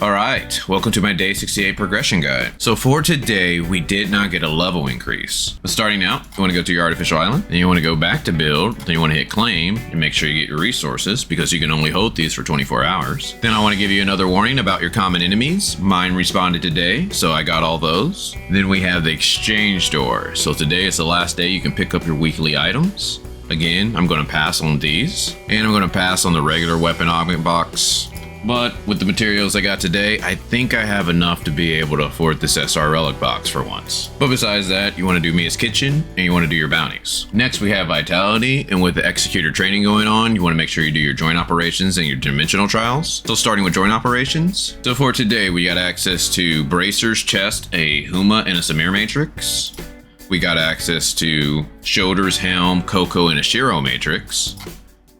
Alright, welcome to my day 68 progression guide. So for today, we did not get a level increase. But starting out, you want to go to your artificial island, then you want to go back to build, then you want to hit claim, and make sure you get your resources, because you can only hold these for 24 hours. Then I want to give you another warning about your common enemies. Mine responded today, so I got all those. Then we have the exchange door. So today is the last day you can pick up your weekly items. Again, I'm going to pass on these, and I'm going to pass on the regular weapon augment box. But with the materials I got today, I think I have enough to be able to afford this SR relic box for once. But besides that, you want to do Mia's kitchen, and you want to do your bounties. Next we have vitality, and with the executor training going on, you want to make sure you do your joint operations and your dimensional trials. So starting with joint operations. So for today, we got access to bracers, chest, a Huma, and a Samir matrix. We got access to shoulders, helm, Coco, and a Shiro matrix.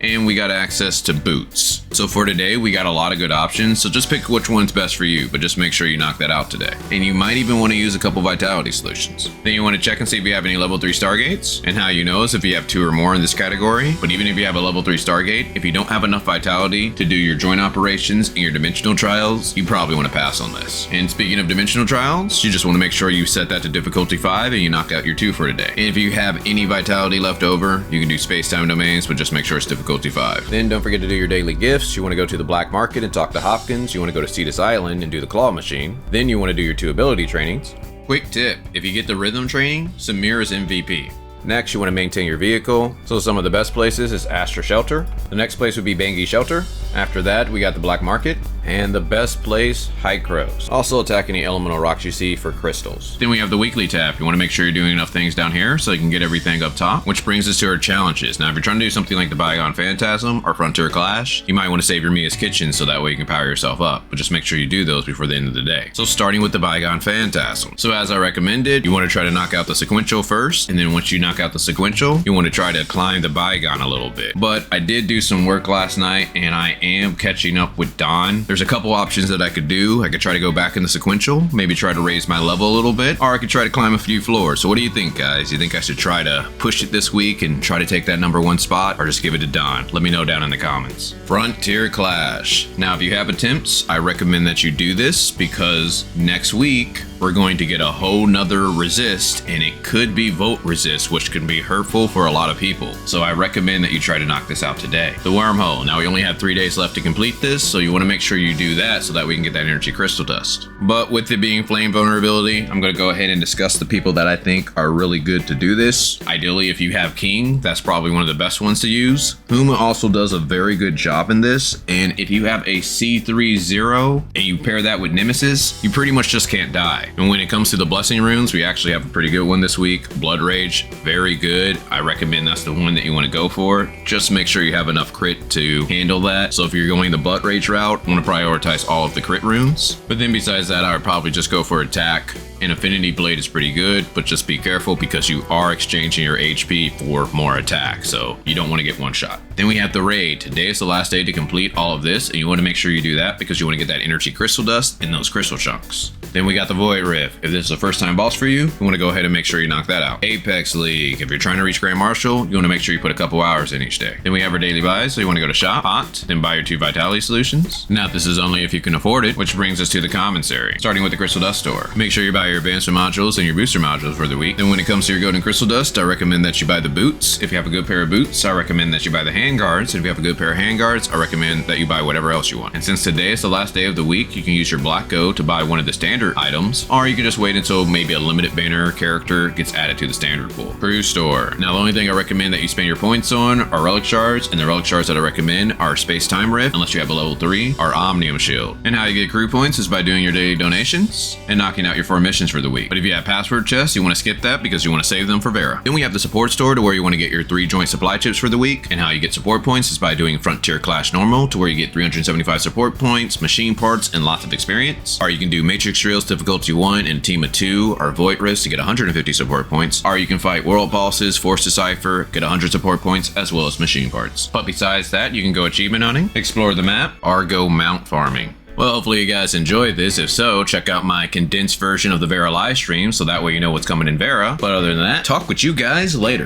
And we got access to boots. So for today, we got a lot of good options, so just pick which one's best for you, but just make sure you knock that out today. And you might even want to use a couple vitality solutions. Then you want to check and see if you have any level 3 stargates, and how you know is if you have 2 or more in this category. But even if you have a level 3 stargate, if you don't have enough vitality to do your joint operations and your dimensional trials, you probably want to pass on this. And speaking of dimensional trials, you just want to make sure you set that to difficulty 5 and you knock out your 2 for today. And if you have any vitality left over, you can do space-time domains, but just make sure it's difficulty 5. Then don't forget to do your daily gifts. You want to go to the black market and talk to Hopkins. You want to go to Cetus Island and do the claw machine. Then you want to do your 2 ability trainings. Quick tip, if you get the rhythm training, Samir is MVP. Next, you want to maintain your vehicle. So some of the best places is Astra Shelter. The next place would be Bangi Shelter. After that, we got the Black Market. And the best place, High Crows. Also attack any elemental rocks you see for crystals. Then we have the weekly tab. You want to make sure you're doing enough things down here so you can get everything up top. Which brings us to our challenges. Now, if you're trying to do something like the Bygone Phantasm or Frontier Clash, you might want to save your Mia's kitchen so that way you can power yourself up. But just make sure you do those before the end of the day. So starting with the Bygone Phantasm. So as I recommended, you want to try to knock out the sequential first. And then once you knock out the sequential, you want to try to climb the Bygone a little bit. But I did do some work last night and I am catching up with Dawn. There's a couple options that I could do. I could try to go back in the sequential, maybe try to raise my level a little bit, or I could try to climb a few floors. So what do you think, guys? You think I should try to push it this week and try to take that #1 spot, or just give it to Dawn? Let me know down in the comments. Frontier Clash. Now, if you have attempts, I recommend that you do this because next week we're going to get a whole nother resist, and it could be Volt resist, which can be hurtful for a lot of people. So I recommend that you try to knock this out today. The Wormhole. Now we only have 3 days left to complete this, so you want to make sure you do that so that we can get that energy crystal dust. But with it being flame vulnerability, I'm going to go ahead and discuss the people that I think are really good to do this. Ideally, if you have King, that's probably one of the best ones to use. Huma also does a very good job in this, and if you have a C30 and you pair that with Nemesis, you pretty much just can't die. And when it comes to the blessing runes, we actually have a pretty good one this week. Blood Rage, very good. I recommend that's the one that you want to go for. Just make sure you have enough crit to handle that. So if you're going the Blood Rage route, I want to prioritize all of the crit runes. But then besides that, I would probably just go for attack. And Affinity Blade is pretty good, but just be careful because you are exchanging your HP for more attack, so you don't want to get one shot. Then we have the raid. Today is the last day to complete all of this, and you want to make sure you do that because you want to get that energy crystal dust in those crystal chunks. Then we got the Void Rift. If this is a first time boss for you, you want to go ahead and make sure you knock that out. Apex League. If you're trying to reach Grand Marshal, you want to make sure you put a couple hours in each day. Then we have our daily buys, so you want to go to shop, hot, then buy your 2 vitality solutions. Now this is only if you can afford it, which brings us to the commissary. Starting with the crystal dust store. Make sure you buy your advancement modules and your booster modules for the week. Then when it comes to your golden crystal dust, I recommend that you buy the boots. If you have a good pair of boots, I recommend that you buy the hand guards. And if you have a good pair of hand guards, I recommend that you buy whatever else you want. And since today is the last day of the week, you can use your black go to buy one of the standard items, or you can just wait until maybe a limited banner character gets added to the standard pool. Crew store. Now the only thing I recommend that you spend your points on are relic shards, and the relic shards that I recommend are space time rift, unless you have a level 3, or omnium shield. And how you get crew points is by doing your daily donations and knocking out your 4 missions for the week. But if you have password chests, you want to skip that because you want to save them for Vera. Then we have the support store to where you want to get your 3 joint supply chips for the week. And how you get support points is by doing Frontier Clash normal to where you get 375 support points, machine parts, and lots of experience. Or you can do Matrix Drills difficulty 1 and a team of 2, or Void Rifts to get 150 support points. Or you can fight World Bosses, Force Decipher, get 100 support points, as well as machine parts. But besides that, you can go achievement hunting, explore the map, or go mount farming. Well, hopefully you guys enjoyed this. If so, check out my condensed version of the Vera live stream so that way you know what's coming in Vera. But other than that, talk with you guys later.